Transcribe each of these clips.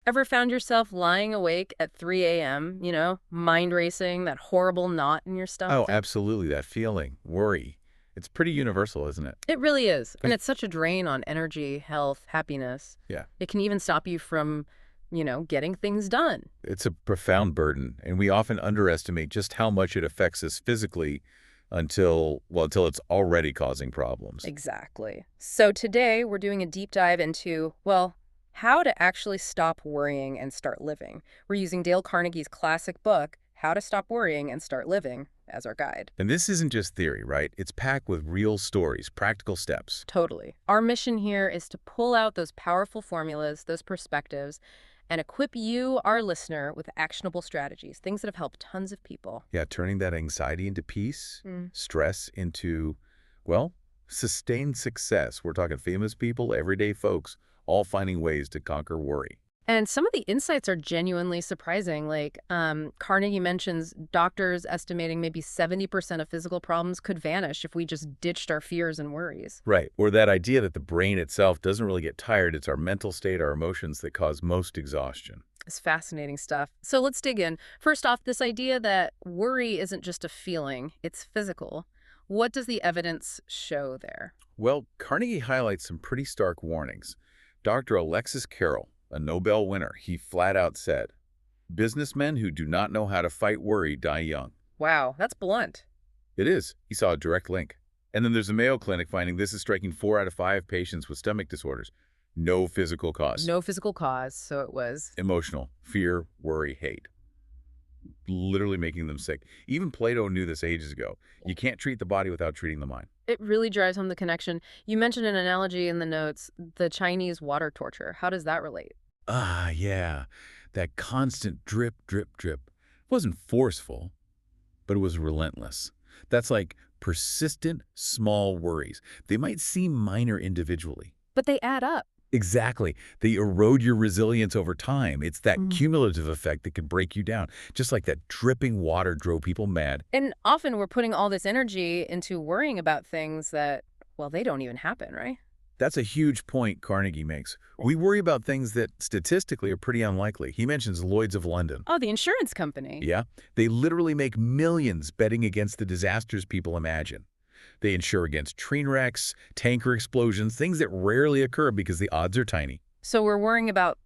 Ever found yourself lying awake at 3 a.m., mind racing, that horrible knot in your Oh, stomach? absolutely, that feeling, worry. It's pretty universal, isn't it? It really is. And 'Cause- it's such a drain on energy, health, happiness. yeah, It can even stop you from, getting things done. it's a profound burden, and we often underestimate just how much it affects us physically until it's already causing problems. Exactly. So today we're doing a deep dive into, well, how to actually stop worrying and start living. We're using Dale Carnegie's classic book, How to Stop Worrying and Start Living, as our guide. And this isn't just theory, right? It's packed with real stories, practical steps. Totally. Our mission here is to pull out those powerful formulas, those perspectives, and equip you, our listener, with actionable strategies, things that have helped tons of people. Yeah, turning that anxiety into peace, Mm. stress into, well, sustained success. We're talking famous people, everyday folks, all finding ways to conquer worry. And some of the insights are genuinely surprising. Like Carnegie mentions doctors estimating maybe 70% of physical problems could vanish if we just ditched our fears and worries. Right. Or that idea that the brain itself doesn't really get tired. It's our mental state, our emotions that cause most exhaustion. It's fascinating stuff. So let's dig in. First off, this idea that worry isn't just a feeling, it's physical. What does the evidence show there? Well, Carnegie highlights some pretty stark warnings. Dr. Alexis Carrel, a Nobel winner, he flat out said, businessmen who do not know how to fight worry die young. Wow, that's blunt. It is. He saw a direct link. And then there's a Mayo Clinic finding this is striking 4 out of 5 patients with stomach disorders. No physical cause. No physical cause, so it was. Emotional. Fear, worry, hate. Literally making them sick. Even Plato knew this ages ago. You can't treat the body without treating the mind. It really drives home the connection. You mentioned an analogy in the notes, the Chinese water torture. How does that relate? Ah, yeah. That constant drip, drip, drip. It wasn't forceful, but it was relentless. That's like persistent, small worries. They might seem minor individually. But they add up. Exactly. They erode your resilience over time. It's that Mm. cumulative effect that can break you down. Just like that dripping water drove people mad. And often we're putting all this energy into worrying about things that, well, they don't even happen, right? That's a huge point Carnegie makes. We worry about things that statistically are pretty unlikely. He mentions Lloyd's of London. Oh, the insurance company. Yeah, they literally make millions betting against the disasters people imagine. They insure against train wrecks, tanker explosions, things that rarely occur because the odds are tiny. So we're worrying about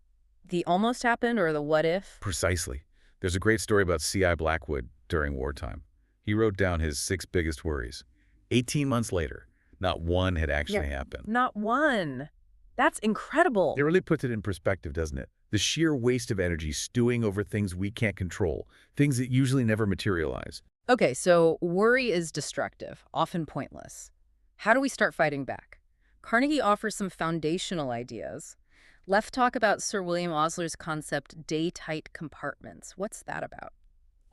the almost happened or the what if? Precisely. There's a great story about C.I. Blackwood during wartime. He wrote down his 6 biggest worries. 18 months later, not one had actually happened. Not one. That's incredible. It really puts it in perspective, doesn't it? The sheer waste of energy stewing over things we can't control, things that usually never materialize. Okay, so worry is destructive, often pointless. How do we start fighting back? Carnegie offers some foundational ideas. Let's talk about Sir William Osler's concept, day-tight compartments. What's that about?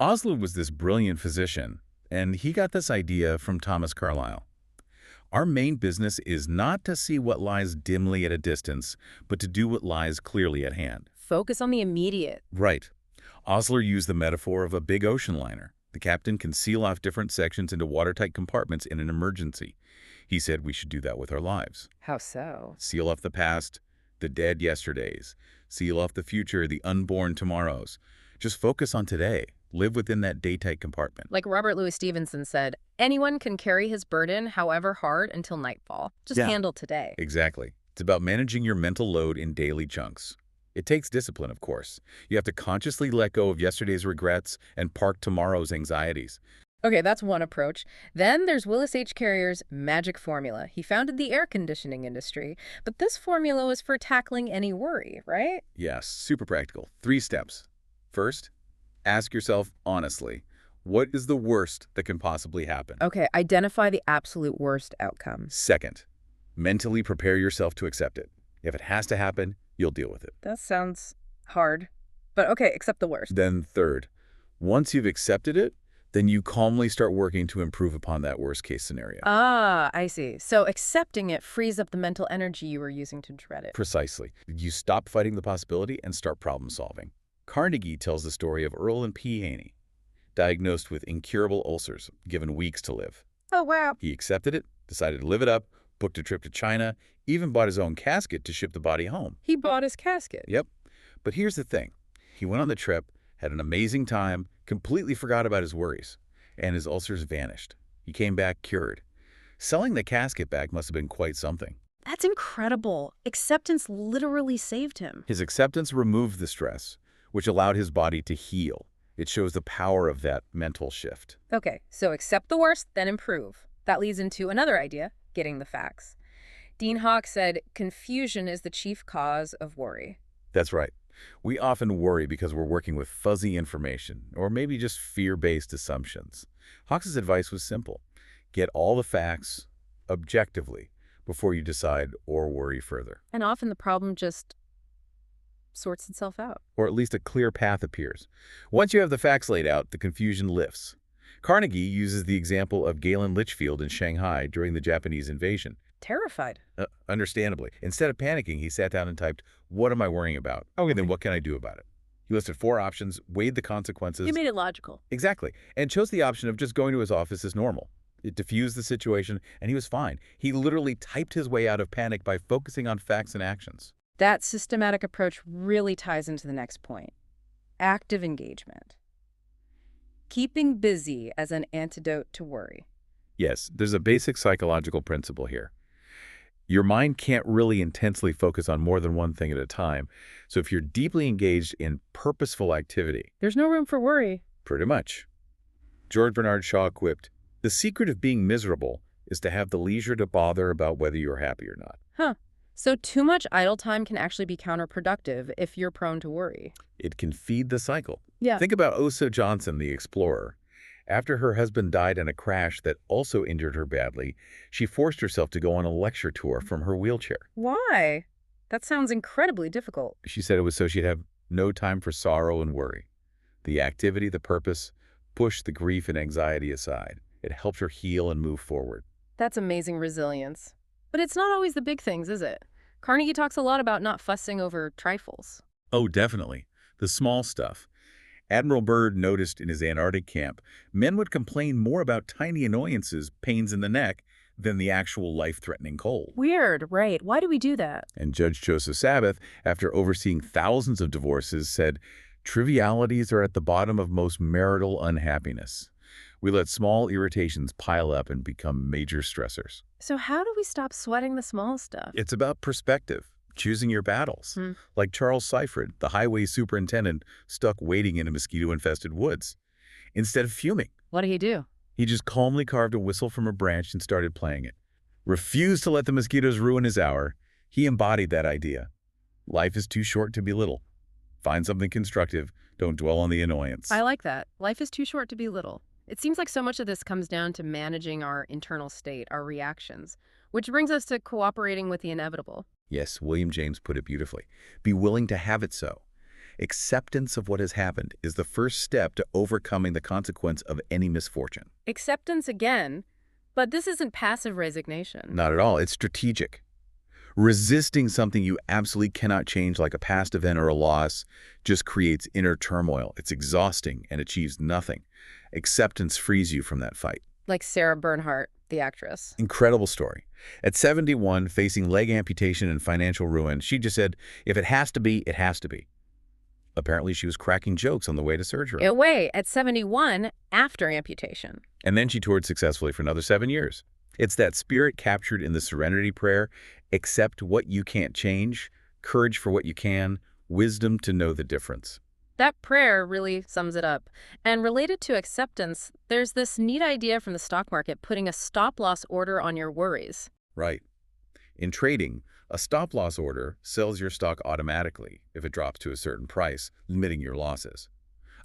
Osler was this brilliant physician, and he got this idea from Thomas Carlyle. Our main business is not to see what lies dimly at a distance, but to do what lies clearly at hand. Focus on the immediate. Right. Osler used the metaphor of a big ocean liner. The captain can seal off different sections into watertight compartments in an emergency. He said we should do that with our lives. How so? Seal off the past, the dead yesterdays. Seal off the future, the unborn tomorrows. Just focus on today. Live within that day-tight compartment. Like Robert Louis Stevenson said, anyone can carry his burden, however hard, until nightfall. Just Yeah. handle today. Exactly. It's about managing your mental load in daily chunks. It takes discipline, of course. You have to consciously let go of yesterday's regrets and park tomorrow's anxieties. Okay, that's one approach. Then there's Willis H. Carrier's magic formula. He founded the air conditioning industry, but this formula was for tackling any worry, right? Yes, super practical. 3 steps. First, ask yourself honestly, what is the worst that can possibly happen? Okay, identify the absolute worst outcome. Second, mentally prepare yourself to accept it. If it has to happen, you'll deal with it. That sounds hard, but okay, accept the worst. Then third, once you've accepted it, then you calmly start working to improve upon that worst case scenario. Ah, I see. So accepting it frees up the mental energy you were using to dread it. Precisely. You stop fighting the possibility and start problem solving. Carnegie tells the story of Earl and P. Haney, diagnosed with incurable ulcers, given weeks to live. Oh, wow. He accepted it, decided to live it up, booked a trip to China, even bought his own casket to ship the body home. He bought his casket. Yep. But here's the thing. He went on the trip, had an amazing time, completely forgot about his worries, and his ulcers vanished. He came back cured. Selling the casket back must have been quite something. That's incredible. Acceptance literally saved him. His acceptance removed the stress, which allowed his body to heal. It shows the power of that mental shift. Okay, so accept the worst, then improve. That leads into another idea, getting the facts. Dean Hawk said, confusion is the chief cause of worry. That's right. We often worry because we're working with fuzzy information, or maybe just fear-based assumptions. Hawk's advice was simple. Get all the facts objectively before you decide or worry further. And often the problem just sorts itself out. Or at least a clear path appears. Once you have the facts laid out, the confusion lifts. Carnegie uses the example of Galen Litchfield in Shanghai during the Japanese invasion. Terrified. Understandably. Instead of panicking, he sat down and typed, "What am I worrying about? Okay, then what can I do about it?" He listed 4 options, weighed the consequences. You made it logical. Exactly. And chose the option of just going to his office as normal. It diffused the situation, and he was fine. He literally typed his way out of panic by focusing on facts and actions. That systematic approach really ties into the next point. Active engagement. Keeping busy as an antidote to worry. Yes, there's a basic psychological principle here. Your mind can't really intensely focus on more than one thing at a time. So if you're deeply engaged in purposeful activity, There's no room for worry. pretty much. George Bernard Shaw quipped, "The secret of being miserable is to have the leisure to bother about whether you're happy or not." Huh. So too much idle time can actually be counterproductive if you're prone to worry. It can feed the cycle. Yeah. Think about Oso Johnson, the explorer. After her husband died in a crash that also injured her badly, she forced herself to go on a lecture tour from her wheelchair. Why? That sounds incredibly difficult. She said it was so she'd have no time for sorrow and worry. The activity, the purpose, pushed the grief and anxiety aside. It helped her heal and move forward. That's amazing resilience. But it's not always the big things, is it? Carnegie talks a lot about not fussing over trifles. Oh, definitely. The small stuff. Admiral Byrd noticed in his Antarctic camp, men would complain more about tiny annoyances, pains in the neck, than the actual life-threatening cold. Weird, right? Why do we do that? And Judge Joseph Sabath, after overseeing thousands of divorces, said, "Trivialities are at the bottom of most marital unhappiness. We let small irritations pile up and become major stressors." So how do we stop sweating the small stuff? It's about perspective, choosing your battles. Like Charles Seifert, the highway superintendent, stuck waiting in a mosquito-infested woods. Instead of fuming, What did he do? he just calmly carved a whistle from a branch and started playing it. Refused to let the mosquitoes ruin his hour. He embodied that idea. Life is too short to belittle. Find something constructive. Don't dwell on the annoyance. I like that. Life is too short to be little. It seems like so much of this comes down to managing our internal state, our reactions, which brings us to cooperating with the inevitable. Yes, William James put it beautifully. Be willing to have it so. Acceptance of what has happened is the first step to overcoming the consequence of any misfortune. Acceptance again, but this isn't passive resignation. Not at all. It's strategic. Resisting something you absolutely cannot change, like a past event or a loss, just creates inner turmoil. It's exhausting and achieves nothing. Acceptance frees you from that fight. Like Sarah Bernhardt, the actress. Incredible story. At 71, facing leg amputation and financial ruin, she just said, "If it has to be, it has to be." Apparently, she was cracking jokes on the way to surgery. Away at 71 after amputation. And then she toured successfully for another 7 years. It's that spirit captured in the Serenity Prayer: accept what you can't change, courage for what you can, wisdom to know the difference. That prayer really sums it up. And related to acceptance, there's this neat idea from the stock market, putting a stop-loss order on your worries. Right. In trading, a stop-loss order sells your stock automatically if it drops to a certain price, limiting your losses.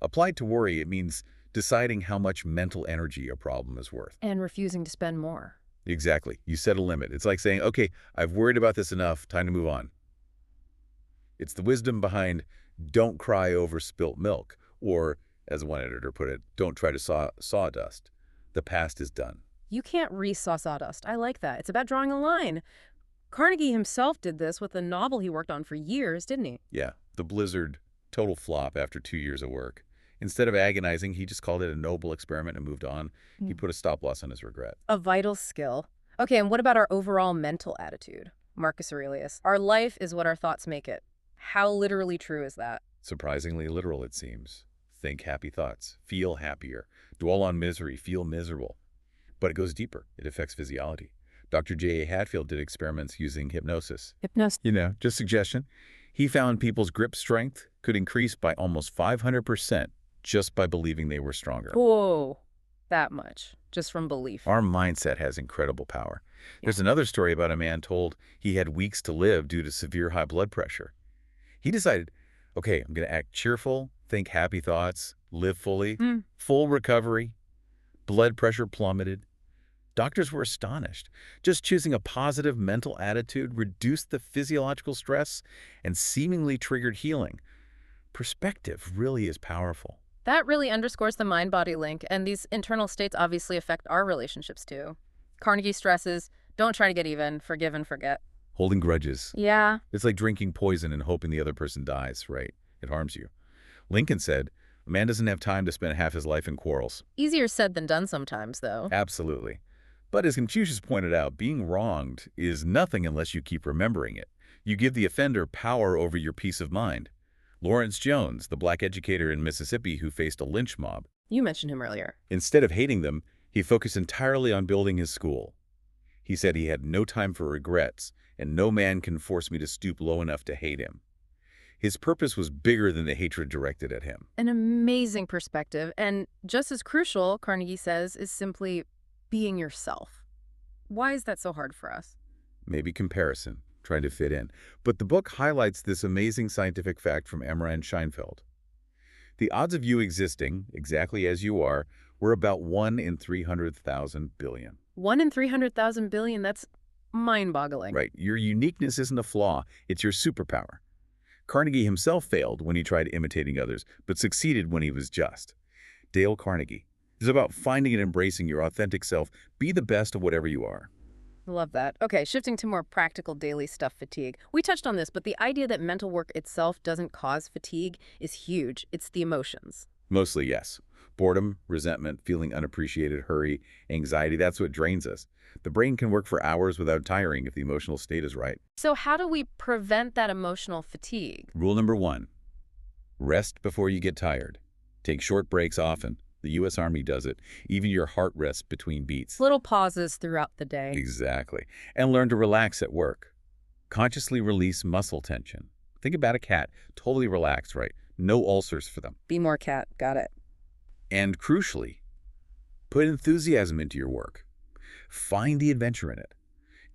Applied to worry, it means deciding how much mental energy a problem is worth. And refusing to spend more. Exactly. You set a limit. It's like saying, "Okay, I've worried about this enough, time to move on." It's the wisdom behind "don't cry over spilt milk," or, as one editor put it, "don't try to saw sawdust. The past is done." You can't re-saw sawdust. I like that. It's about drawing a line. Carnegie himself did this with a novel he worked on for years, didn't he? Yeah, The Blizzard, total flop after 2 years of work. Instead of agonizing, he just called it a noble experiment and moved on. He put a stop-loss on his regret. A vital skill. Okay, and what about our overall mental attitude? Marcus Aurelius. Our life is what our thoughts make it. How literally true is that? Surprisingly literal, it seems. Think happy thoughts. Feel happier. Dwell on misery. Feel miserable. But it goes deeper. It affects physiology. Dr. J.A. Hatfield did experiments using hypnosis. Hypnosis. Just suggestion. He found people's grip strength could increase by almost 500% just by believing they were stronger. Whoa, that much, just from belief. Our mindset has incredible power. Yeah. There's another story about a man told he had weeks to live due to severe high blood pressure. He decided, okay, I'm going to act cheerful, think happy thoughts, live fully, full recovery. Blood pressure plummeted. Doctors were astonished. Just choosing a positive mental attitude reduced the physiological stress and seemingly triggered healing. Perspective really is powerful. That really underscores the mind-body link, and these internal states obviously affect our relationships too. Carnegie stresses, don't try to get even, forgive and forget. Holding grudges. Yeah. It's like drinking poison and hoping the other person dies, right? It harms you. Lincoln said, a man doesn't have time to spend half his life in quarrels. Easier said than done sometimes, though. Absolutely. But as Confucius pointed out, being wronged is nothing unless you keep remembering it. You give the offender power over your peace of mind. Lawrence Jones, the black educator in Mississippi who faced a lynch mob, You mentioned him earlier. instead of hating them, he focused entirely on building his school. He said he had no time for regrets, and no man can force me to stoop low enough to hate him. His purpose was bigger than the hatred directed at him. An amazing perspective, and just as crucial, Carnegie says, is simply being yourself. Why is that so hard for us? Maybe comparison, trying to fit in. But the book highlights this amazing scientific fact from Emra and Scheinfeld. The odds of you existing, exactly as you are, were about 1 in 300,000 billion. 1 in 300,000 billion, that's mind-boggling. Right. Your uniqueness isn't a flaw, it's your superpower. Carnegie himself failed when he tried imitating others, but succeeded when he was just. Dale Carnegie. It's about finding and embracing your authentic self. Be the best of whatever you are. Love that. Okay, shifting to more practical daily stuff, fatigue. We touched on this, but the idea that mental work itself doesn't cause fatigue is huge. It's the emotions. Mostly, yes. Boredom, resentment, feeling unappreciated, hurry, anxiety, that's what drains us. The brain can work for hours without tiring if the emotional state is right. So how do we prevent that emotional fatigue? Rule number 1, rest before you get tired. Take short breaks often. The U.S. Army does it. Even your heart rests between beats. Little pauses throughout the day. Exactly. And learn to relax at work. Consciously release muscle tension. Think about a cat, totally relaxed, right? No ulcers for them. Be more cat. Got it. And crucially, put enthusiasm into your work. Find the adventure in it.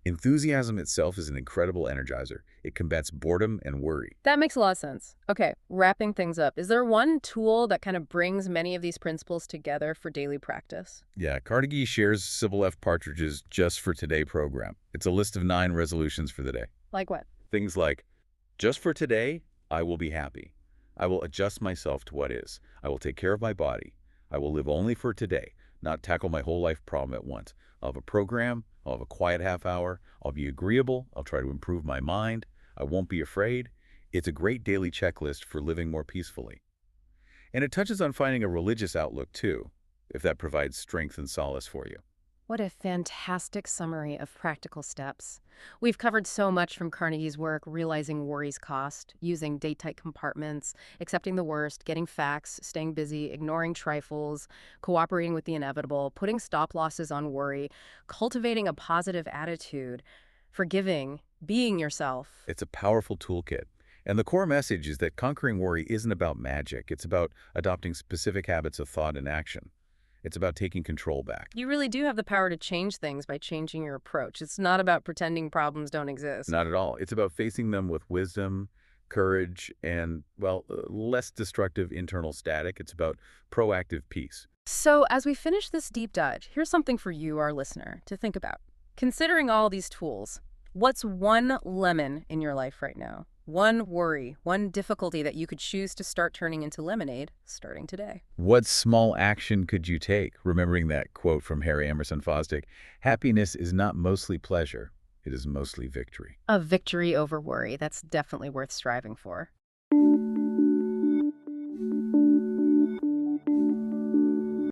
Enthusiasm itself is an incredible energizer. It combats boredom and worry. That makes a lot of sense. Okay, wrapping things up. Is there one tool that kind of brings many of these principles together for daily practice? Yeah, Carnegie shares Sybil F. Partridge's Just for Today program. It's a list of 9 resolutions for the day. Like what? Things like, just for today, I will be happy. I will adjust myself to what is. I will take care of my body. I will live only for today, not tackle my whole life problem at once. I'll have a program. I'll have a quiet half hour. I'll be agreeable. I'll try to improve my mind. I won't be afraid. It's a great daily checklist for living more peacefully. And it touches on finding a religious outlook too, if that provides strength and solace for you. What a fantastic summary of practical steps. We've covered so much from Carnegie's work, realizing worry's cost, using date-tight compartments, accepting the worst, getting facts, staying busy, ignoring trifles, cooperating with the inevitable, putting stop losses on worry, cultivating a positive attitude, forgiving, being yourself. It's a powerful toolkit. And the core message is that conquering worry isn't about magic. It's about adopting specific habits of thought and action. It's about taking control back. You really do have the power to change things by changing your approach. It's not about pretending problems don't exist. Not at all. It's about facing them with wisdom, courage, and, well, less destructive internal static. It's about proactive peace. So as we finish this deep dive, here's something for you, our listener, to think about. Considering all these tools, what's one lemon in your life right now? One worry, one difficulty that you could choose to start turning into lemonade starting today. What small action could you take? Remembering that quote from Harry Emerson Fosdick, happiness is not mostly pleasure, it is mostly victory. A victory over worry. That's definitely worth striving for.